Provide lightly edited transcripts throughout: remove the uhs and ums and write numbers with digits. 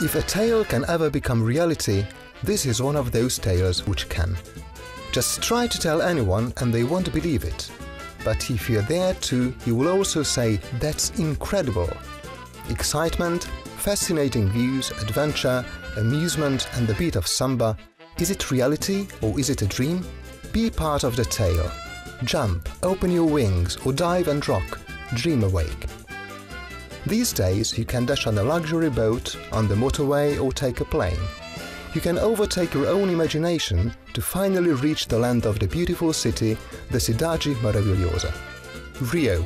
If a tale can ever become reality, this is one of those tales which can. Just try to tell anyone and they won't believe it. But if you're there too, you will also say, "That's incredible." Excitement, fascinating views, adventure, amusement and the beat of samba. Is it reality or is it a dream? Be part of the tale. Jump, open your wings or dive and rock. Dream awake. These days you can dash on a luxury boat, on the motorway or take a plane. You can overtake your own imagination to finally reach the land of the beautiful city, the Cidade Maravilhosa. Rio.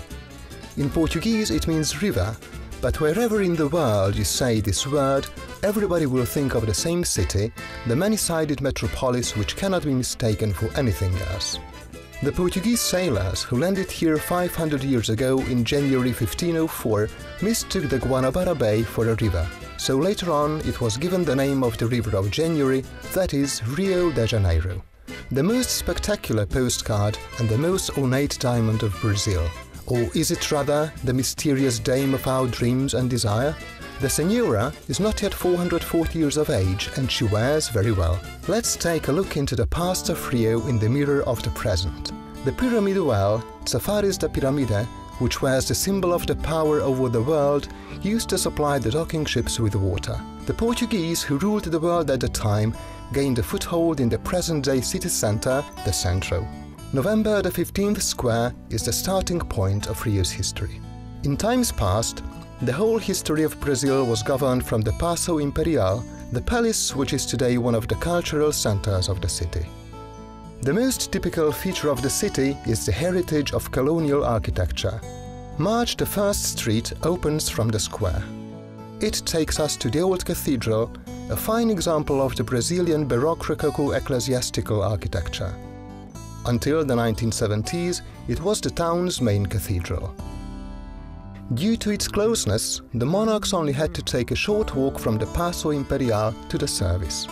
In Portuguese it means river, but wherever in the world you say this word, everybody will think of the same city, the many-sided metropolis which cannot be mistaken for anything else. The Portuguese sailors who landed here 500 years ago in January 1504 mistook the Guanabara Bay for a river, so later on it was given the name of the river of January, that is Rio de Janeiro. The most spectacular postcard and the most ornate diamond of Brazil. Or is it rather the mysterious dame of our dreams and desire? The Senora is not yet 440 years of age and she wears very well. Let's take a look into the past of Rio in the mirror of the present. The Pyramid well, Safaris da Piramide, which wears the symbol of the power over the world, used to supply the docking ships with water. The Portuguese who ruled the world at the time gained a foothold in the present-day city centre, the Centro. November the 15th square is the starting point of Rio's history. In times past, the whole history of Brazil was governed from the Paço Imperial, the palace which is today one of the cultural centers of the city. The most typical feature of the city is the heritage of colonial architecture. March the 1st Street opens from the square. It takes us to the old cathedral, a fine example of the Brazilian Baroque Rococo ecclesiastical architecture. Until the 1970s, it was the town's main cathedral. Due to its closeness, the monarchs only had to take a short walk from the Paço Imperial to the service.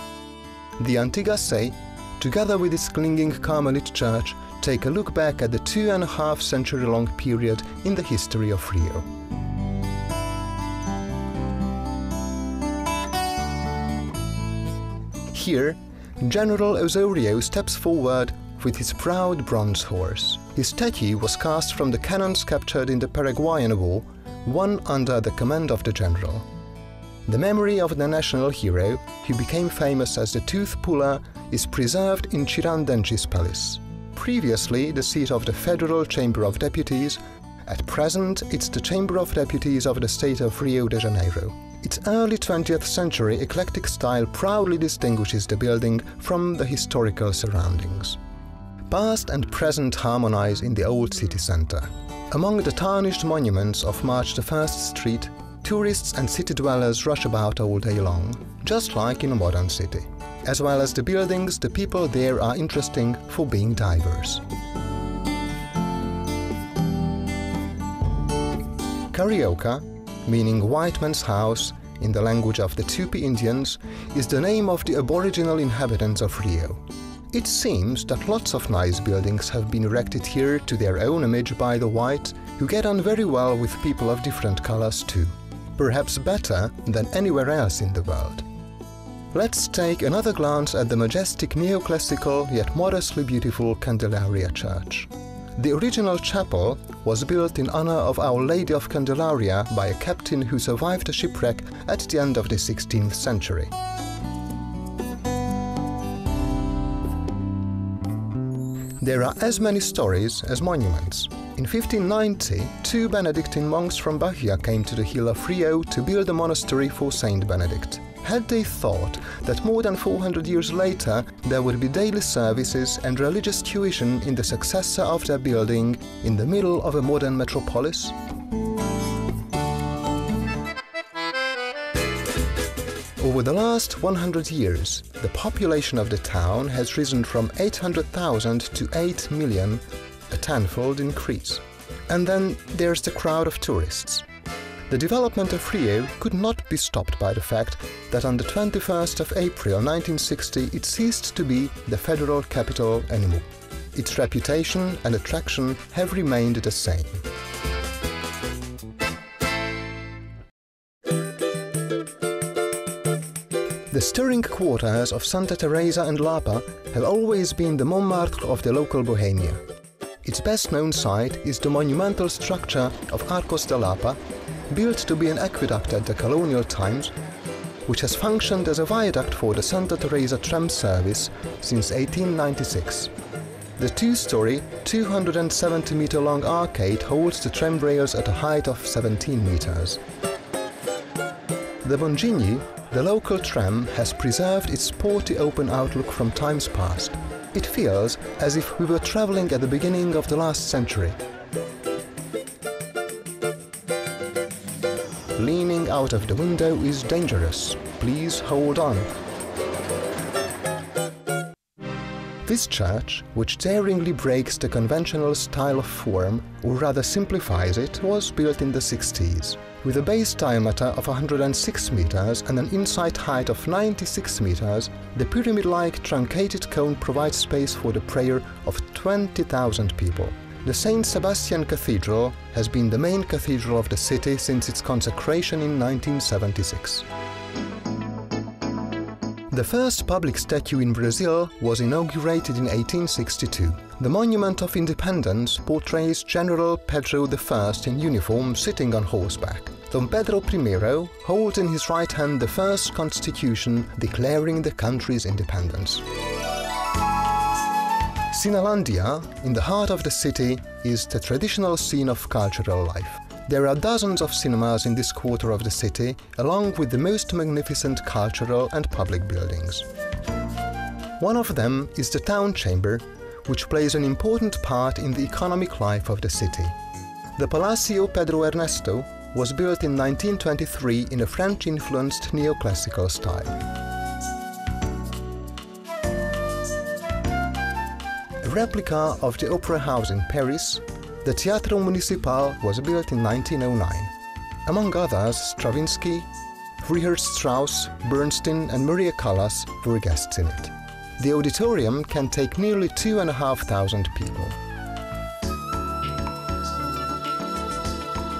The Antiga Sé, together with its clinging Carmelite church, take a look back at the 2.5-century-long period in the history of Rio. Here, General Osório steps forward with his proud bronze horse. His statue was cast from the cannons captured in the Paraguayan War, one under the command of the general. The memory of the national hero, who became famous as the Tooth Puller, is preserved in Tiradentes Palace. Previously the seat of the Federal Chamber of Deputies, at present it's the Chamber of Deputies of the state of Rio de Janeiro. Its early 20th century eclectic style proudly distinguishes the building from the historical surroundings. Past and present harmonize in the old city centre. Among the tarnished monuments of March the 1st Street, tourists and city dwellers rush about all day long, just like in a modern city. As well as the buildings, the people there are interesting for being diverse. Carioca, meaning white man's house in the language of the Tupi Indians, is the name of the aboriginal inhabitants of Rio. It seems that lots of nice buildings have been erected here to their own image by the white, who get on very well with people of different colors too. Perhaps better than anywhere else in the world. Let's take another glance at the majestic neoclassical yet modestly beautiful Candelaria Church. The original chapel was built in honor of Our Lady of Candelaria by a captain who survived a shipwreck at the end of the 16th century. There are as many stories as monuments. In 1590, 2 Benedictine monks from Bahia came to the hill of Rio to build a monastery for Saint Benedict. Had they thought that more than 400 years later there would be daily services and religious tuition in the successor of their building in the middle of a modern metropolis? Over the last 100 years, the population of the town has risen from 800,000 to 8 million, a tenfold increase. And then there's the crowd of tourists. The development of Rio could not be stopped by the fact that on the 21st of April 1960 it ceased to be the federal capital anymore. Its reputation and attraction have remained the same. The stirring quarters of Santa Teresa and Lapa have always been the Montmartre of the local Bohemia. Its best-known site is the monumental structure of Arcos de Lapa, built to be an aqueduct at the colonial times, which has functioned as a viaduct for the Santa Teresa tram service since 1896. The two-story, 270-meter-long arcade holds the tram rails at a height of 17 meters. The Bongini, the local tram, has preserved its sporty open outlook from times past. It feels as if we were traveling at the beginning of the last century. Leaning out of the window is dangerous. Please hold on. This church, which daringly breaks the conventional style of form, or rather simplifies it, was built in the 60s. With a base diameter of 106 meters and an inside height of 96 meters, the pyramid-like truncated cone provides space for the prayer of 20,000 people. The St. Sebastian Cathedral has been the main cathedral of the city since its consecration in 1976. The first public statue in Brazil was inaugurated in 1862. The Monument of Independence portrays General Pedro I in uniform sitting on horseback. Dom Pedro I holds in his right hand the first constitution declaring the country's independence. Sinalandia, in the heart of the city, is the traditional scene of cultural life. There are dozens of cinemas in this quarter of the city, along with the most magnificent cultural and public buildings. One of them is the town chamber, which plays an important part in the economic life of the city. The Palacio Pedro Ernesto was built in 1923 in a French-influenced neoclassical style. A replica of the Opera House in Paris, the Teatro Municipal was built in 1909. Among others, Stravinsky, Richard Strauss, Bernstein and Maria Callas were guests in it. The auditorium can take nearly 2,500 people.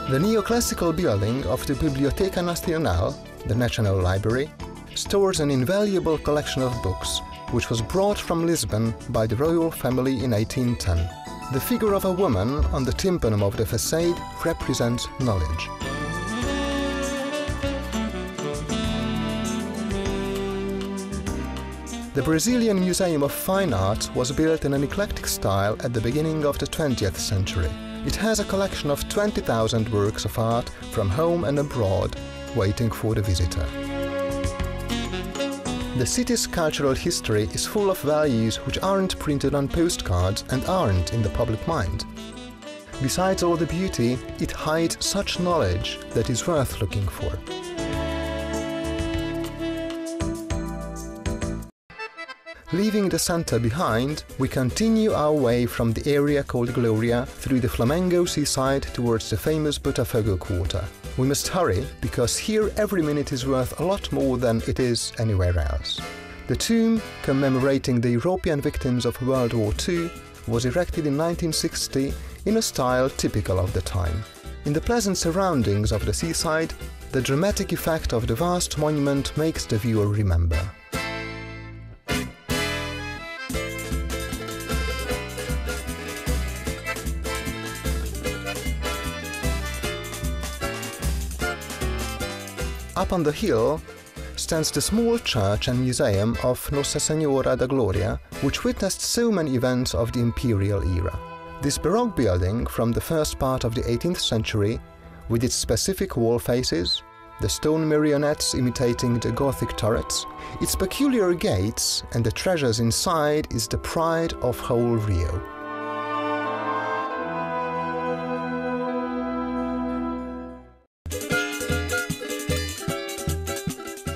The neoclassical building of the Biblioteca Nacional, the National Library, stores an invaluable collection of books, which was brought from Lisbon by the royal family in 1810. The figure of a woman on the tympanum of the facade represents knowledge. The Brazilian Museum of Fine Arts was built in an eclectic style at the beginning of the 20th century. It has a collection of 20,000 works of art from home and abroad, waiting for the visitor. The city's cultural history is full of values which aren't printed on postcards and aren't in the public mind. Besides all the beauty, it hides such knowledge that is worth looking for. Leaving the center behind, we continue our way from the area called Gloria through the Flamengo seaside towards the famous Botafogo quarter. We must hurry, because here every minute is worth a lot more than it is anywhere else. The tomb, commemorating the European victims of World War II, was erected in 1960 in a style typical of the time. In the pleasant surroundings of the seaside, the dramatic effect of the vast monument makes the viewer remember. Up on the hill stands the small church and museum of Nossa Senhora da Glória, which witnessed so many events of the imperial era. This Baroque building from the first part of the 18th century, with its specific wall faces, the stone marionettes imitating the Gothic turrets, its peculiar gates and the treasures inside, is the pride of whole Rio.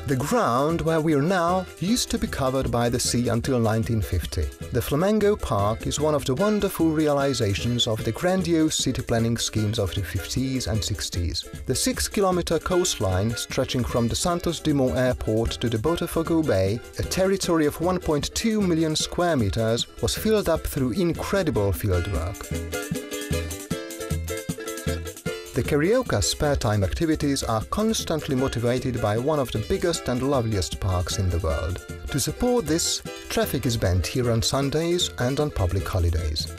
The ground where we are now used to be covered by the sea until 1950. The Flamengo Park is one of the wonderful realizations of the grandiose city planning schemes of the 50s and 60s. The 6-kilometer coastline stretching from the Santos Dumont Airport to the Botafogo Bay, a territory of 1.2 million square meters, was filled up through incredible fieldwork. The Carioca's spare-time activities are constantly motivated by one of the biggest and loveliest parks in the world. To support this, traffic is banned here on Sundays and on public holidays.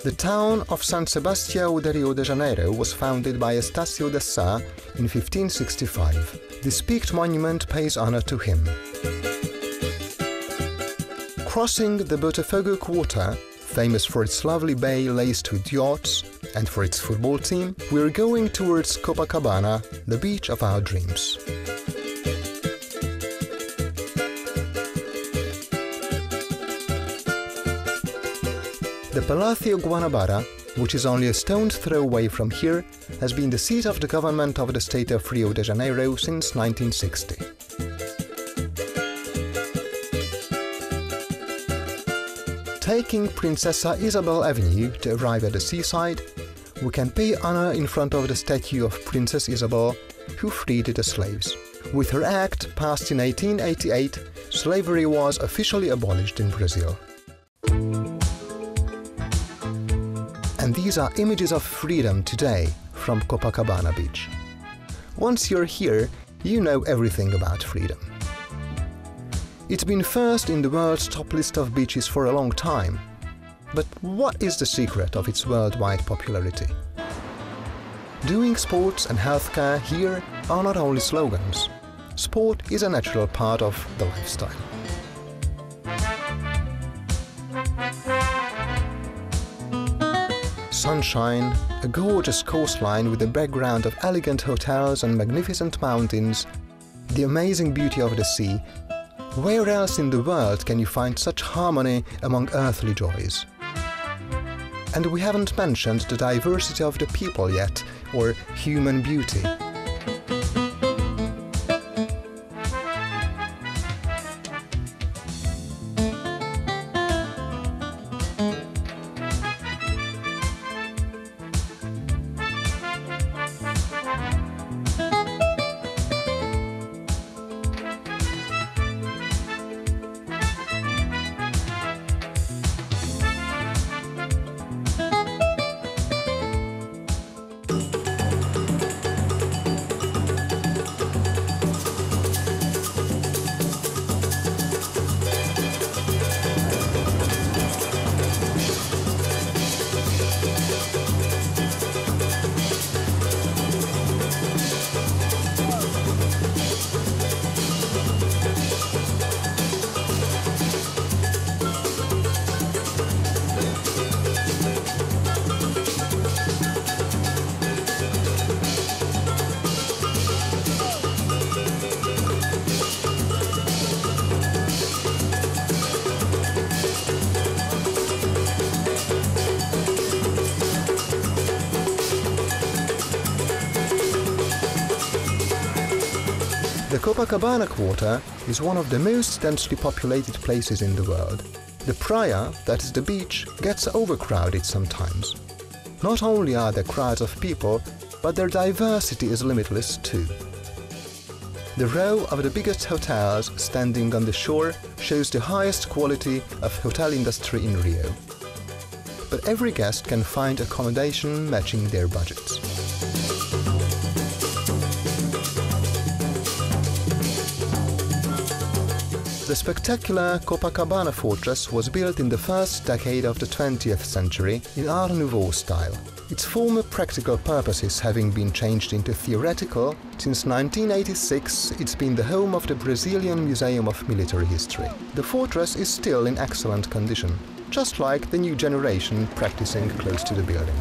The town of San Sebastião de Rio de Janeiro was founded by Estácio de Sá in 1565. This peaked monument pays honor to him. Crossing the Botafogo Quarter, famous for its lovely bay laced with yachts and for its football team, we're going towards Copacabana, the beach of our dreams. The Palacio Guanabara, which is only a stone's throw away from here, has been the seat of the government of the state of Rio de Janeiro since 1960. Taking Princesa Isabel Avenue to arrive at the seaside, we can pay honor in front of the statue of Princess Isabel, who freed the slaves. With her act, passed in 1888, slavery was officially abolished in Brazil. And these are images of freedom today from Copacabana Beach. Once you're here, you know everything about freedom. It's been first in the world's top list of beaches for a long time. But what is the secret of its worldwide popularity? Doing sports and healthcare here are not only slogans. Sport is a natural part of the lifestyle. Sunshine, a gorgeous coastline with a background of elegant hotels and magnificent mountains, the amazing beauty of the sea. Where else in the world can you find such harmony among earthly joys? And we haven't mentioned the diversity of the people yet, or human beauty. The Copacabana Quarter is one of the most densely populated places in the world. The Praia, that is the beach, gets overcrowded sometimes. Not only are there crowds of people, but their diversity is limitless too. The row of the biggest hotels standing on the shore shows the highest quality of hotel industry in Rio. But every guest can find accommodation matching their budgets. The spectacular Copacabana fortress was built in the first decade of the 20th century in Art Nouveau style. Its former practical purposes having been changed into theoretical, since 1986 it's been the home of the Brazilian Museum of Military History. The fortress is still in excellent condition, just like the new generation practicing close to the building.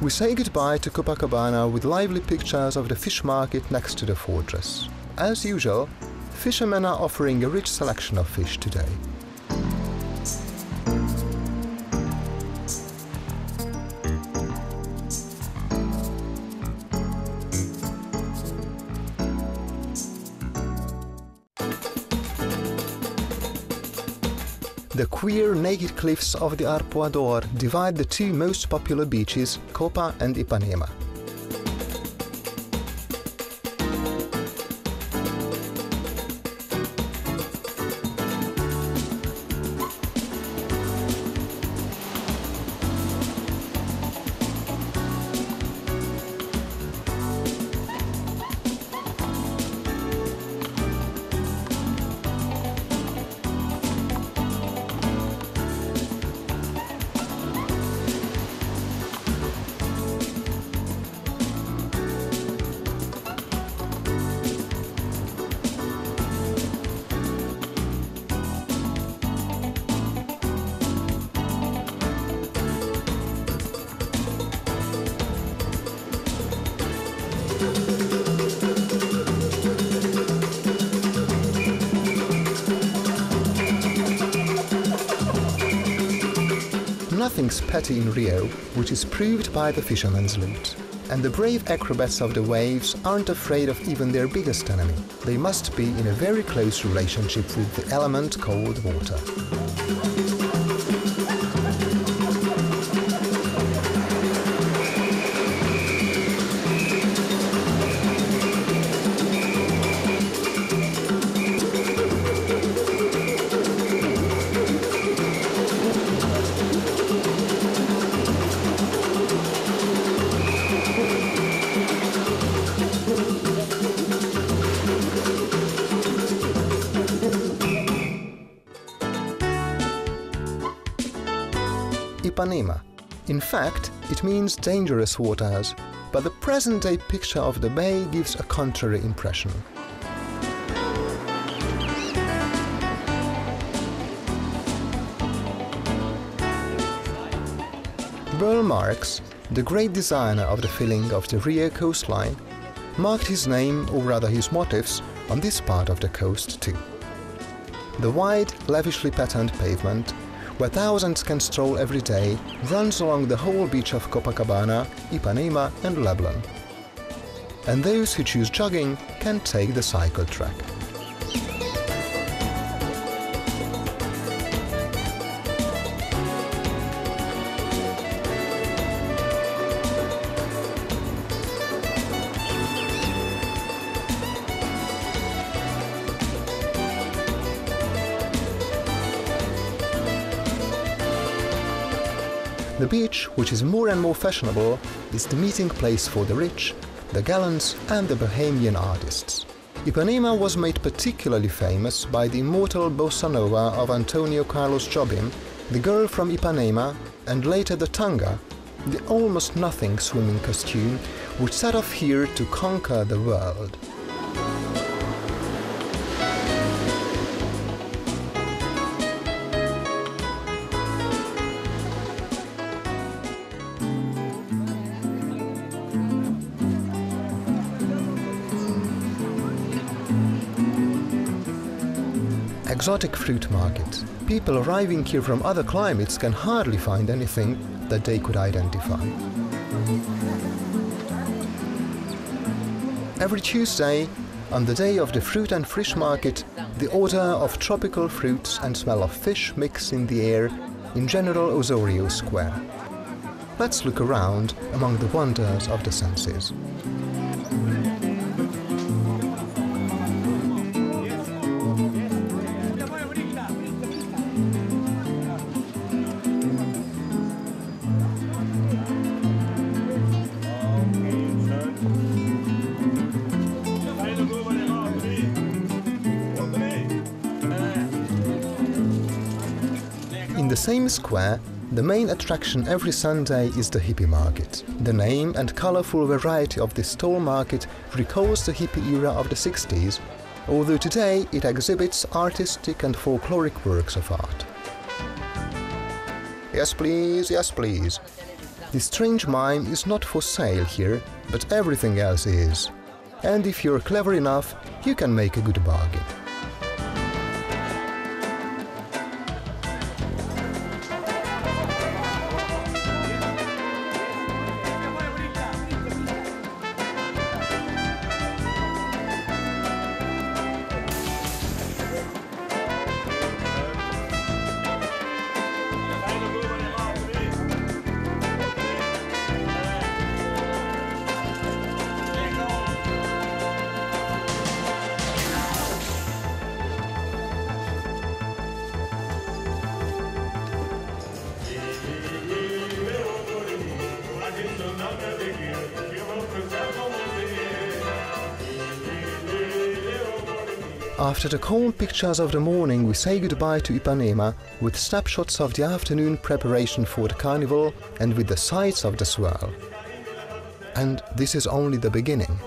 We say goodbye to Copacabana with lively pictures of the fish market next to the fortress. As usual, fishermen are offering a rich selection of fish today. The queer naked cliffs of the Arpoador divide the two most popular beaches, Copa and Ipanema. Nothing's petty in Rio, which is proved by the fisherman's loot. And the brave acrobats of the waves aren't afraid of even their biggest enemy. They must be in a very close relationship with the element called water. Ipanema. In fact, it means dangerous waters, but the present-day picture of the bay gives a contrary impression. Burl Marx, the great designer of the filling of the Rio coastline, marked his name, or rather his motifs, on this part of the coast too. The wide, lavishly patterned pavement, where thousands can stroll every day, runs along the whole beach of Copacabana, Ipanema and Leblon. And those who choose jogging can take the cycle track. The beach, which is more and more fashionable, is the meeting place for the rich, the gallants and the bohemian artists. Ipanema was made particularly famous by the immortal bossa nova of Antonio Carlos Jobim, the girl from Ipanema, and later the tanga, the almost nothing swimming costume, which set off here to conquer the world. Exotic fruit market. People arriving here from other climates can hardly find anything that they could identify. Every Tuesday, on the day of the fruit and fish market, the odor of tropical fruits and smell of fish mix in the air in General Osorio Square. Let's look around among the wonders of the senses. In the same square, the main attraction every Sunday is the hippie market. The name and colorful variety of this stall market recalls the hippie era of the 60s, although today it exhibits artistic and folkloric works of art. Yes please, yes please. The strange mime is not for sale here, but everything else is. And if you're clever enough, you can make a good bargain. After the calm pictures of the morning, we say goodbye to Ipanema with snapshots of the afternoon preparation for the carnival and with the sights of the swirl. And this is only the beginning.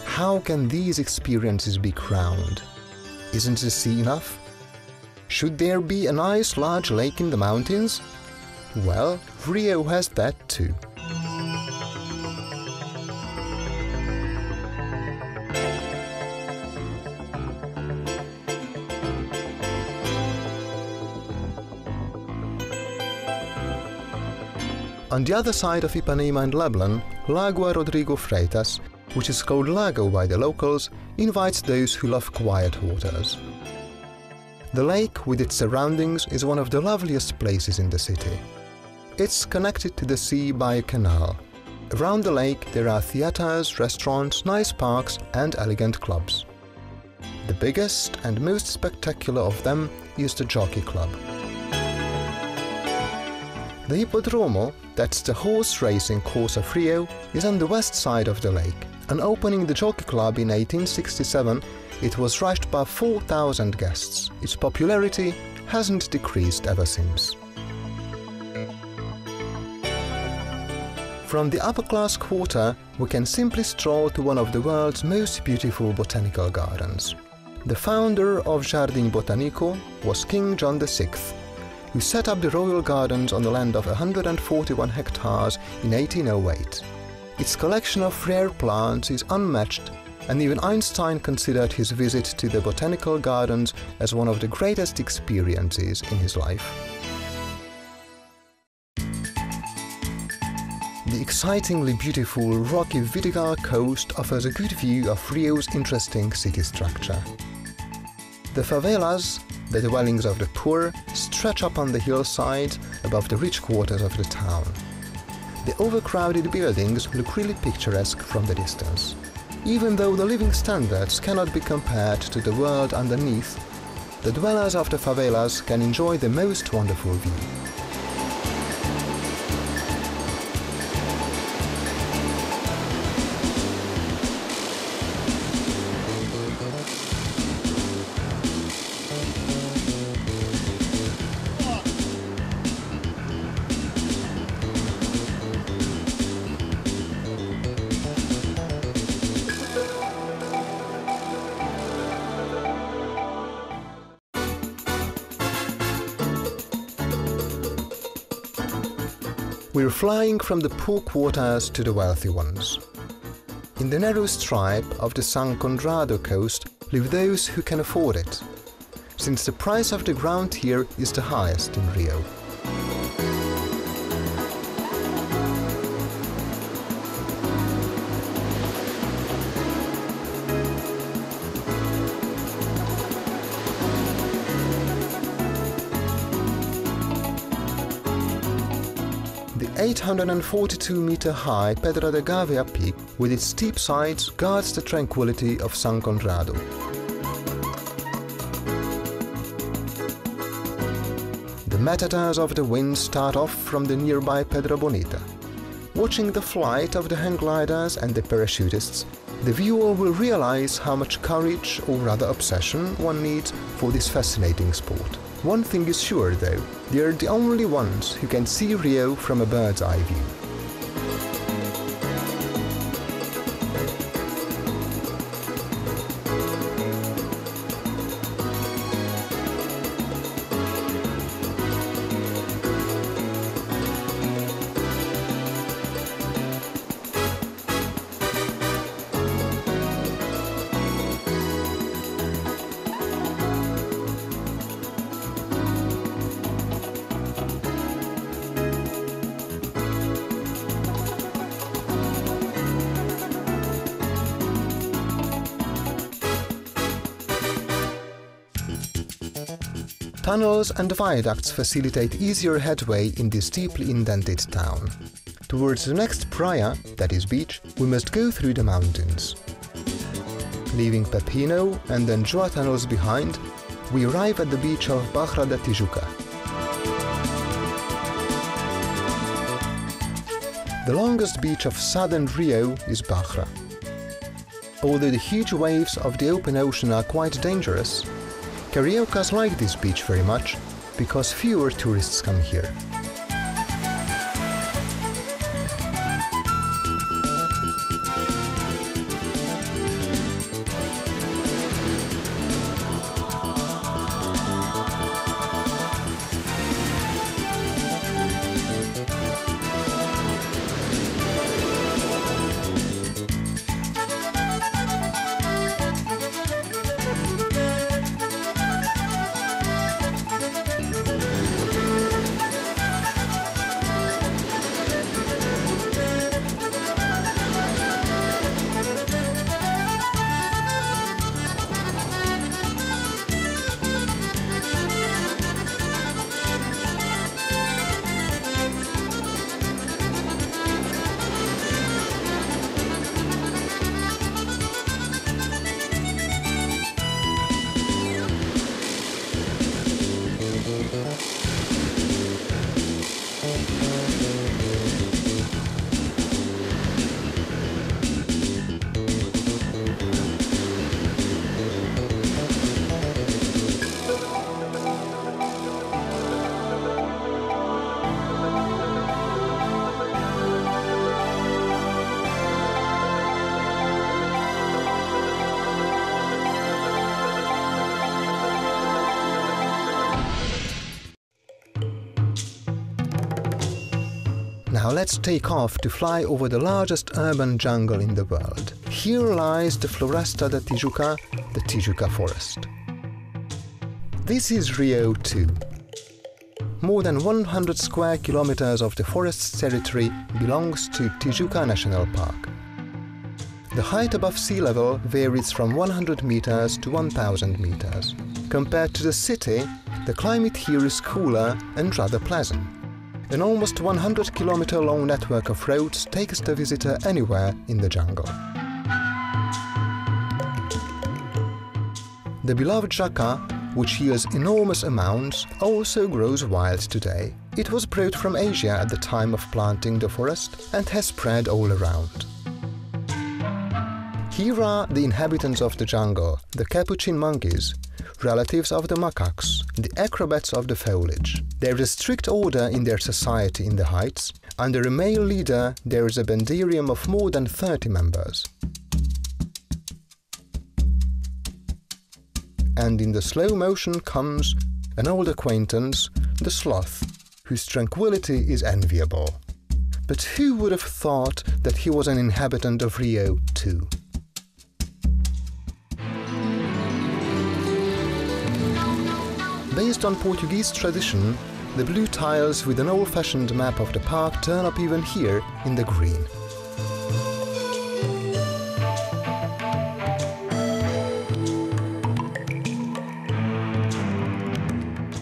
How can these experiences be crowned? Isn't the sea enough? Should there be a nice large lake in the mountains? Well, Rio has that too. On the other side of Ipanema and Leblon, Lagoa Rodrigo Freitas, which is called Lago by the locals, invites those who love quiet waters. The lake, with its surroundings, is one of the loveliest places in the city. It's connected to the sea by a canal. Around the lake there are theatres, restaurants, nice parks and elegant clubs. The biggest and most spectacular of them is the Jockey Club. The Hippodromo, that's the horse racing course of Rio, is on the west side of the lake. On opening the Jockey Club in 1867, it was rushed by 4,000 guests. Its popularity hasn't decreased ever since. From the upper-class quarter, we can simply stroll to one of the world's most beautiful botanical gardens. The founder of Jardim Botanico was King John VI, who set up the royal gardens on the land of 141 hectares in 1808. Its collection of rare plants is unmatched, and even Einstein considered his visit to the botanical gardens as one of the greatest experiences in his life. The excitingly beautiful rocky Vidigal coast offers a good view of Rio's interesting city structure. The favelas, the dwellings of the poor, stretch up on the hillside above the rich quarters of the town. The overcrowded buildings look really picturesque from the distance. Even though the living standards cannot be compared to the world underneath, the dwellers of the favelas can enjoy the most wonderful view. We're flying from the poor quarters to the wealthy ones. In the narrow stripe of the San Conrado coast live those who can afford it, since the price of the ground here is the highest in Rio. The 842-meter-high Pedra de Gavea peak, with its steep sides, guards the tranquility of San Conrado. The meteors of the wind start off from the nearby Pedra Bonita. Watching the flight of the hang gliders and the parachutists, the viewer will realize how much courage, or rather obsession, one needs for this fascinating sport. One thing is sure though, they're the only ones who can see Rio from a bird's eye view. Tunnels and viaducts facilitate easier headway in this deeply indented town. Towards the next praia, that is beach, we must go through the mountains. Leaving Pepino and then Joa tunnels behind, we arrive at the beach of Barra da Tijuca. The longest beach of southern Rio is Barra. Although the huge waves of the open ocean are quite dangerous, Cariocas like this beach very much because fewer tourists come here. Now let's take off to fly over the largest urban jungle in the world. Here lies the Floresta da Tijuca, the Tijuca forest. This is Rio 2. More than 100 square kilometers of the forest's territory belongs to Tijuca National Park. The height above sea level varies from 100 meters to 1000 meters. Compared to the city, the climate here is cooler and rather pleasant. An almost 100-kilometer-long network of roads takes the visitor anywhere in the jungle. The beloved jaca, which yields enormous amounts, also grows wild today. It was brought from Asia at the time of planting the forest and has spread all around. Here are the inhabitants of the jungle, the capuchin monkeys, relatives of the macaques, the acrobats of the foliage. There is strict order in their society in the heights. Under a male leader, there is a banderium of more than 30 members. And in the slow motion comes an old acquaintance, the sloth, whose tranquility is enviable. But who would have thought that he was an inhabitant of Rio too? Based on Portuguese tradition, the blue tiles with an old-fashioned map of the park turn up even here in the green.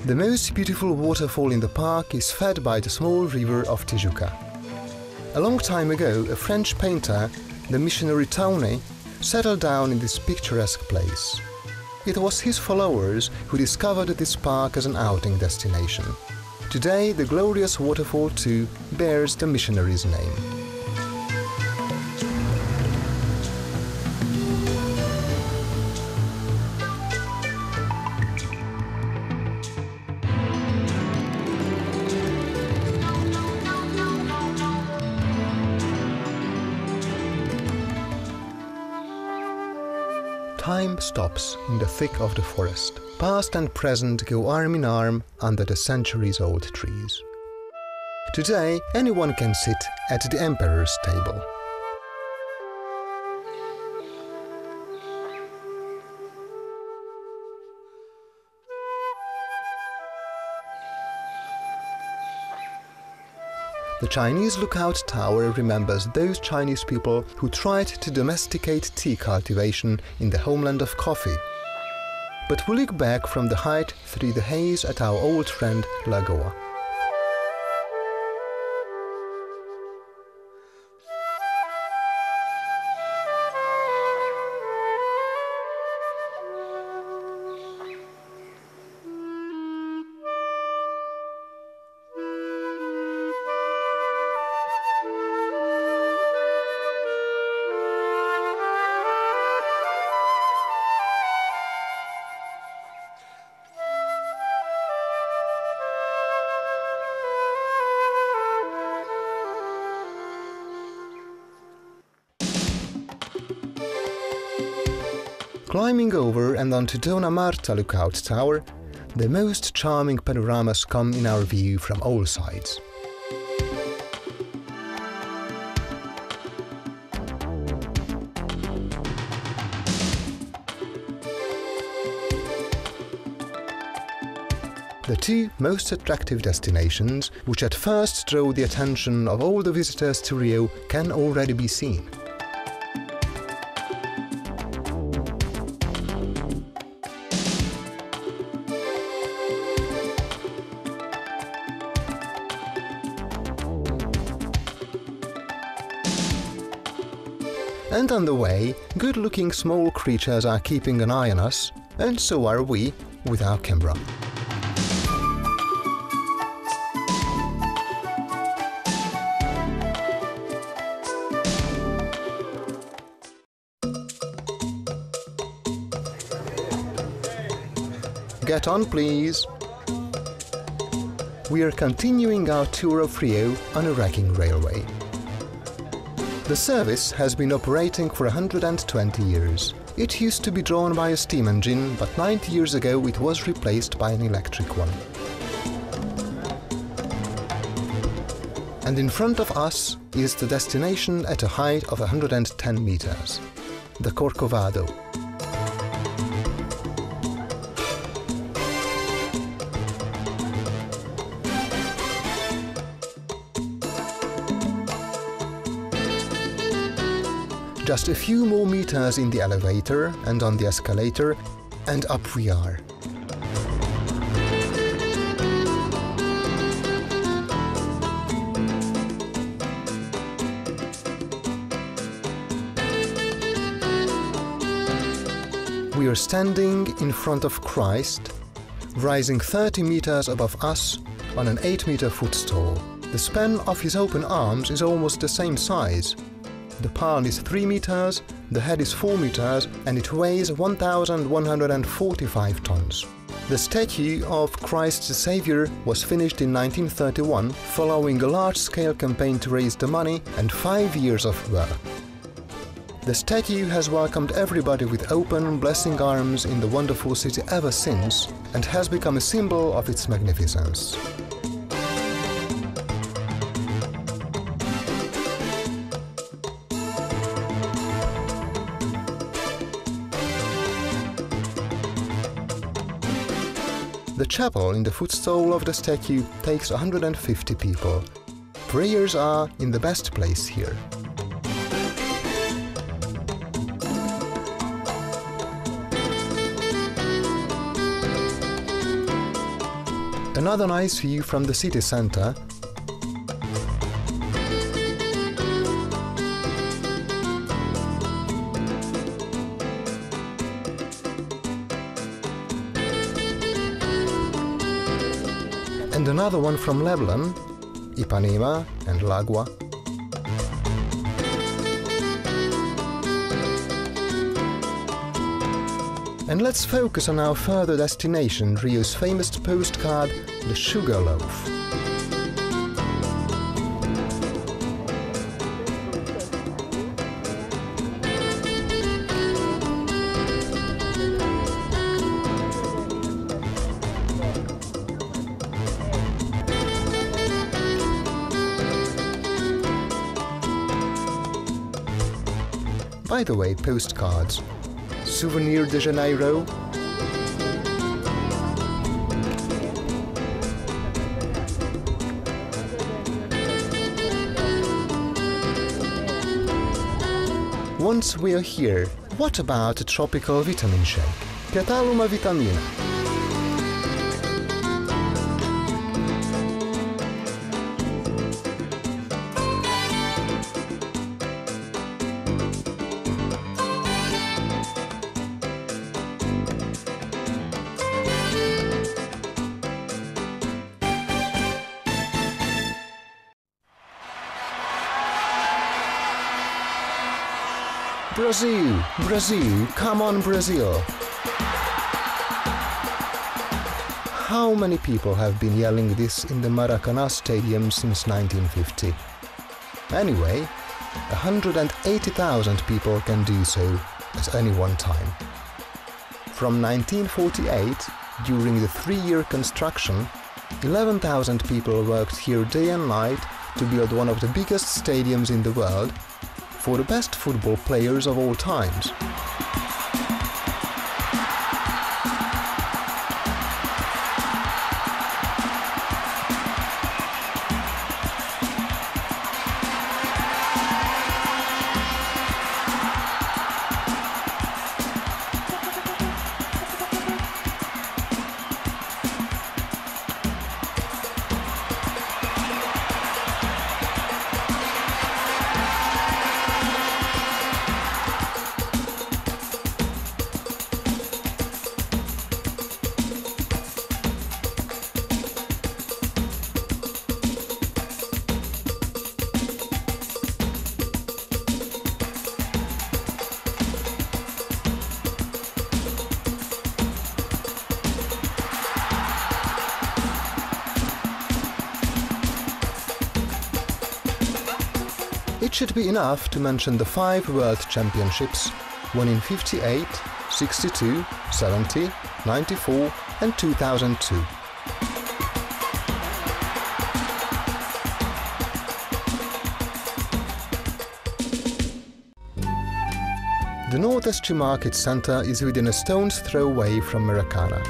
The most beautiful waterfall in the park is fed by the small river of Tijuca. A long time ago, a French painter, the missionary Tony, settled down in this picturesque place. It was his followers who discovered this park as an outing destination. Today, the glorious waterfall too bears the missionary's name. Time stops in the thick of the forest. Past and present go arm in arm under the centuries-old trees. Today, anyone can sit at the emperor's table. The Chinese Lookout Tower remembers those Chinese people who tried to domesticate tea cultivation in the homeland of coffee. But we look back from the height through the haze at our old friend Lagoa. Climbing over and onto Dona Marta lookout tower, the most charming panoramas come in our view from all sides. The two most attractive destinations, which at first draw the attention of all the visitors to Rio, can already be seen. And on the way, good-looking small creatures are keeping an eye on us, and so are we with our camera. Get on, please! We are continuing our tour of Rio on a wrecking railway. The service has been operating for 120 years. It used to be drawn by a steam engine, but 90 years ago it was replaced by an electric one. And in front of us is the destination at a height of 110 meters, the Corcovado. Just a few more meters in the elevator and on the escalator, and up we are. We are standing in front of Christ, rising 30 meters above us on an 8-meter footstool. The span of his open arms is almost the same size. The palm is 3 meters, the head is 4 meters, and it weighs 1,145 tons. The statue of Christ the Savior was finished in 1931, following a large-scale campaign to raise the money and 5 years of work. The statue has welcomed everybody with open, blessing arms in the wonderful city ever since, and has become a symbol of its magnificence. The chapel in the footstool of the statue takes 150 people. Prayers are in the best place here. Another nice view from the city center. And another one from Leblon, Ipanema and Lagua. And let's focus on our further destination, Rio's famous postcard, the Sugar Loaf. By the way, postcards. Souvenir de Janeiro. Once we are here, what about a tropical vitamin shake? Que tal uma vitamina? Brazil! Brazil! Come on, Brazil! How many people have been yelling this in the Maracanã Stadium since 1950? Anyway, 180,000 people can do so at any one time. From 1948, during the 3-year construction, 11,000 people worked here day and night to build one of the biggest stadiums in the world for the best football players of all times. It should be enough to mention the 5 World Championships won in 58, 62, 70, 94 and 2002. The North Estuary Market Centre is within a stone's throw away from Maracana.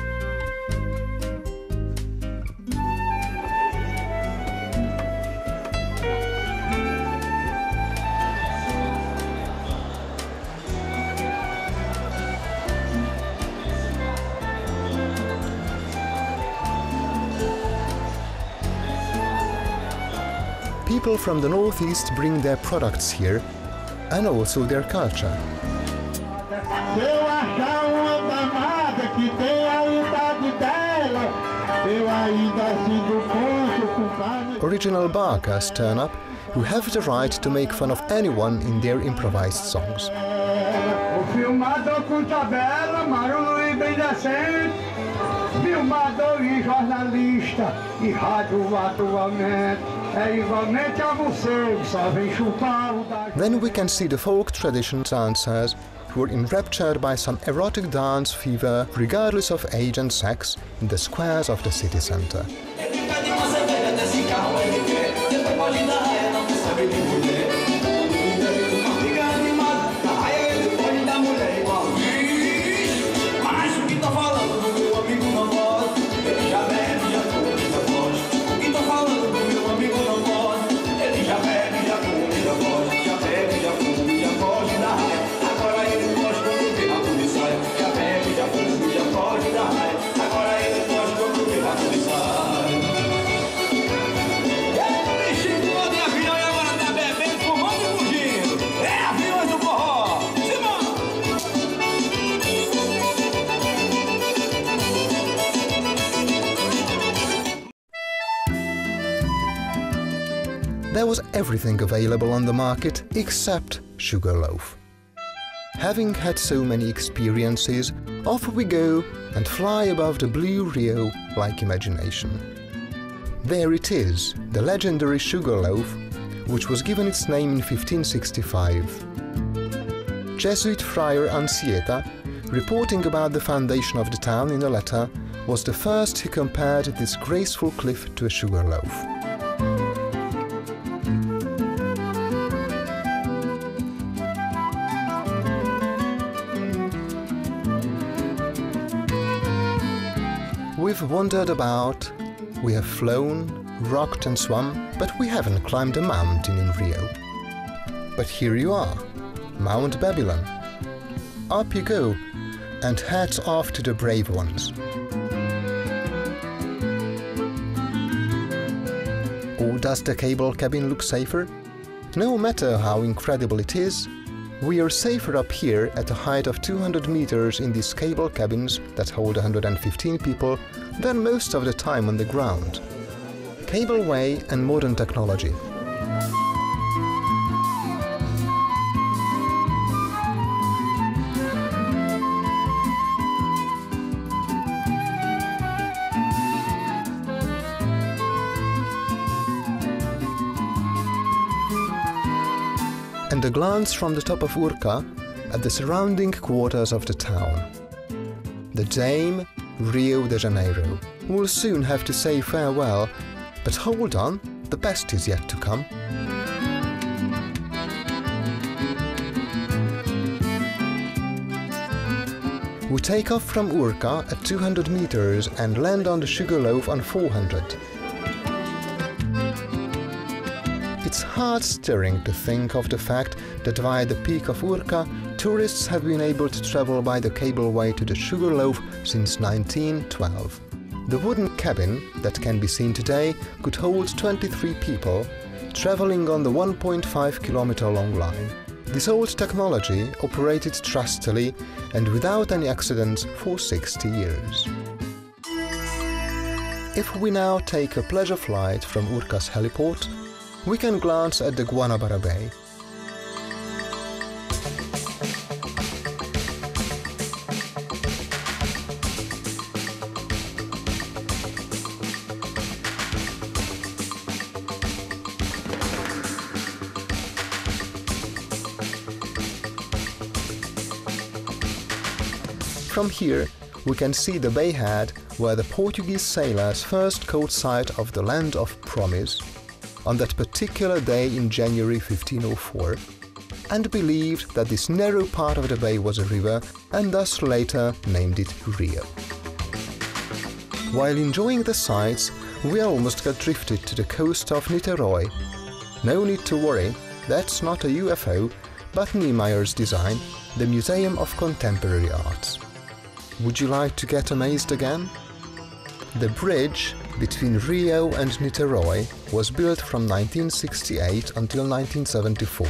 People from the northeast bring their products here and also their culture. Original barkers turn up who have the right to make fun of anyone in their improvised songs. Filmador e jornalista e rádio atualmente é igualmente a você, só vem chupar o da... Then we can see the folk tradition dancers who are enraptured by some erotic dance fever regardless of age and sex in the squares of the city center. There was everything available on the market except sugarloaf. Having had so many experiences, off we go and fly above the blue Rio like imagination. There it is, the legendary sugarloaf, which was given its name in 1565. Jesuit Friar Ansieta, reporting about the foundation of the town in a letter, was the first who compared this graceful cliff to a sugarloaf. We've wandered about, we have flown, rocked and swum, but we haven't climbed a mountain in Rio. But here you are, Mount Babylon. Up you go, and hats off to the brave ones. Or does the cable cabin look safer? No matter how incredible it is, we are safer up here at a height of 200 meters in these cable cabins that hold 115 people than most of the time on the ground. Cableway and modern technology. And a glance from the top of Urca at the surrounding quarters of the town. the Dame, Rio de Janeiro. We'll soon have to say farewell, but hold on, the best is yet to come. We take off from Urca at 200 meters and land on the Sugarloaf on 400. It's heart-stirring to think of the fact that via the peak of Urca, tourists have been able to travel by the cableway to the Sugarloaf since 1912. The wooden cabin that can be seen today could hold 23 people, traveling on the 1.5-kilometer long line. This old technology operated trustily and without any accidents for 60 years. If we now take a pleasure flight from Urca's heliport, we can glance at the Guanabara Bay. From here, we can see the bayhead where the Portuguese sailors first caught sight of the land of promise on that particular day in January 1504, and believed that this narrow part of the bay was a river, and thus later named it Rio. While enjoying the sights, we almost got drifted to the coast of Niterói. No need to worry, that's not a UFO, but Niemeyer's design, the Museum of Contemporary Arts. Would you like to get amazed again? The bridge between Rio and Niterói was built from 1968 until 1974.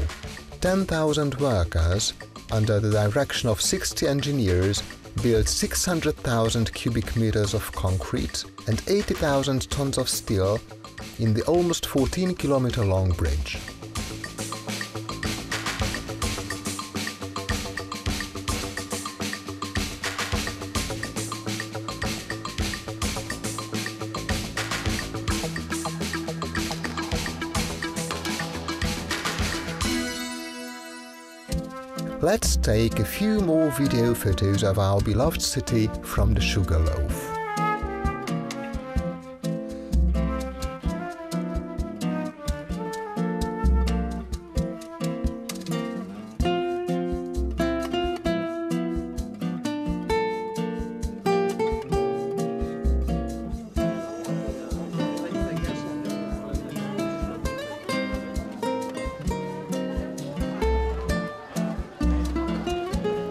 10,000 workers, under the direction of 60 engineers, built 600,000 cubic meters of concrete and 80,000 tons of steel in the almost 14-kilometer long bridge. Let's take a few more video photos of our beloved city from the Sugarloaf.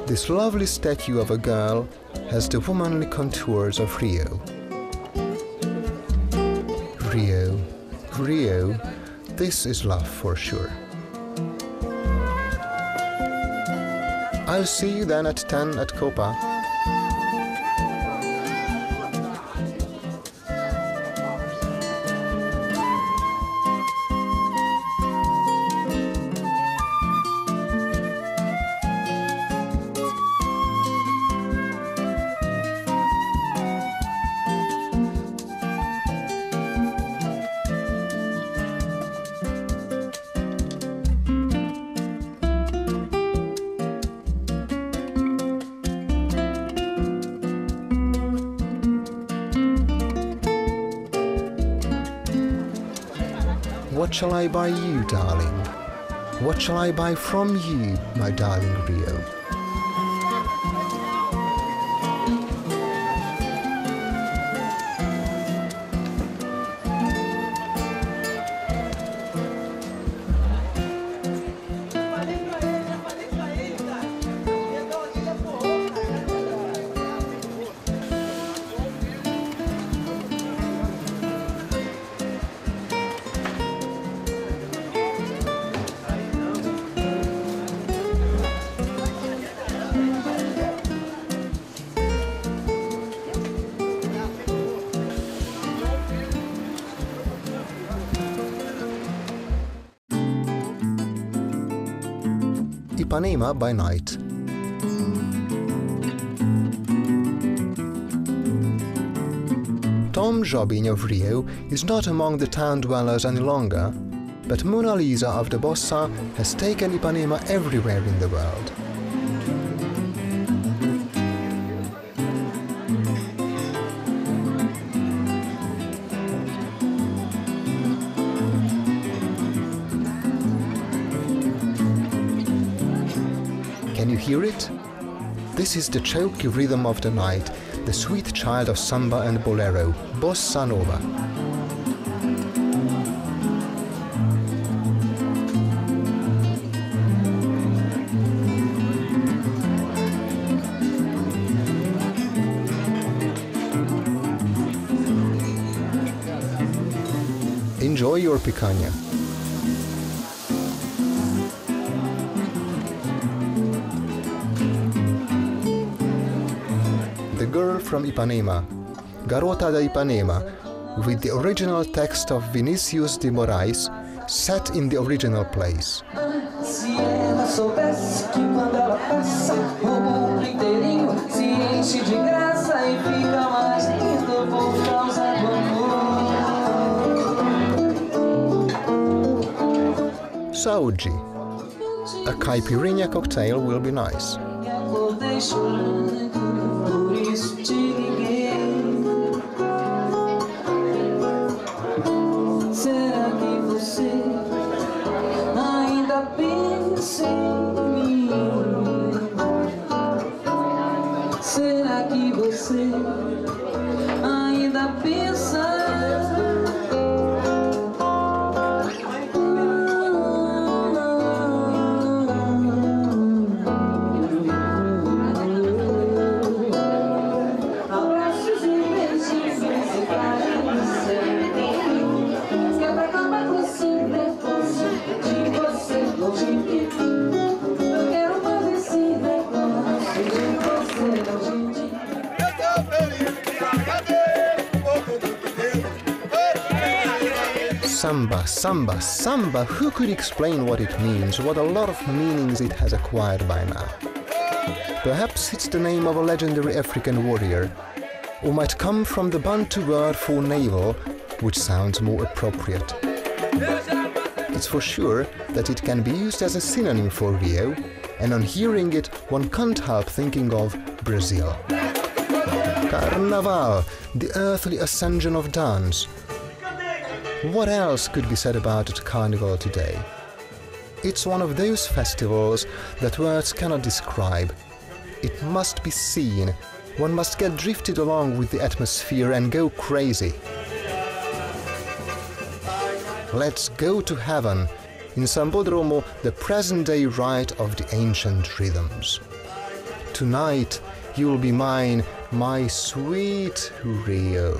This lovely statue of a girl has the womanly contours of Rio. Rio, Rio, this is love for sure. I'll see you then at 10 at Copa. What shall I buy you, darling? What shall I buy from you, my darling Rio? Ipanema by night. Tom Jobim of Rio is not among the town dwellers any longer, but Mona Lisa of the Bossa has taken Ipanema everywhere in the world. hear it? This is the choky rhythm of the night, the sweet child of samba and bolero, bossa nova. Enjoy your picanha. The Girl from Ipanema, Garota de Ipanema, with the original text of Vinicius de Moraes, set in the original place. Se ela soubesse que quando ela passa, o mundo inteirinho se enche de graça e fica mais lindo por causa do amor. Saúde. A caipirinha cocktail will be nice. Acordei chorando, por isso te liguei. Será que você ainda pensa em mim? Será que você ainda pensa? Abraços e beijos e carinhos, que é pra acabar com esse negócio de você longe de mim. Eu quero mais esse negócio de você longe de mim. Samba, samba, samba, who could explain what it means, what a lot of meanings it has acquired by now? Perhaps it's the name of a legendary African warrior, or might come from the Bantu word for navel, which sounds more appropriate. It's for sure that it can be used as a synonym for Rio, and on hearing it one can't help thinking of Brazil. Carnaval, the earthly ascension of dance. What else could be said about a carnival today? It's one of those festivals that words cannot describe. It must be seen. One must get drifted along with the atmosphere and go crazy. Let's go to heaven. In Sambodromo, the present-day rite of the ancient rhythms. Tonight, you'll be mine, my sweet Rio.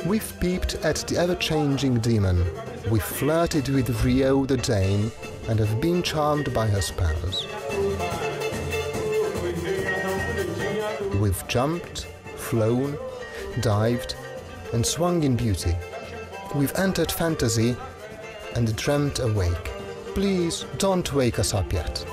We've peeped at the ever-changing demon, we've flirted with Rio the dame, and have been charmed by her spells. We've jumped, flown, dived, and swung in beauty. We've entered fantasy and dreamt awake. Please don't wake us up yet.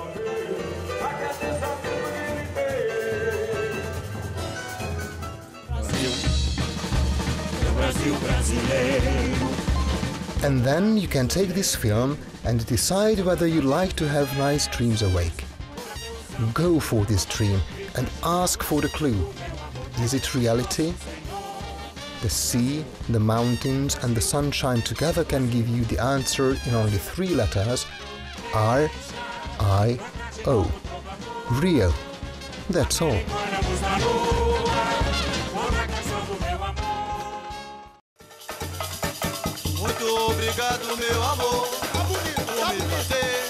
And then you can take this film and decide whether you like to have nice dreams awake. Go for this dream and ask for the clue. Is it reality? The sea, the mountains and the sunshine together can give you the answer in only 3 letters: R-I-O. Rio. That's all. Muito obrigado, meu amor, por me fazer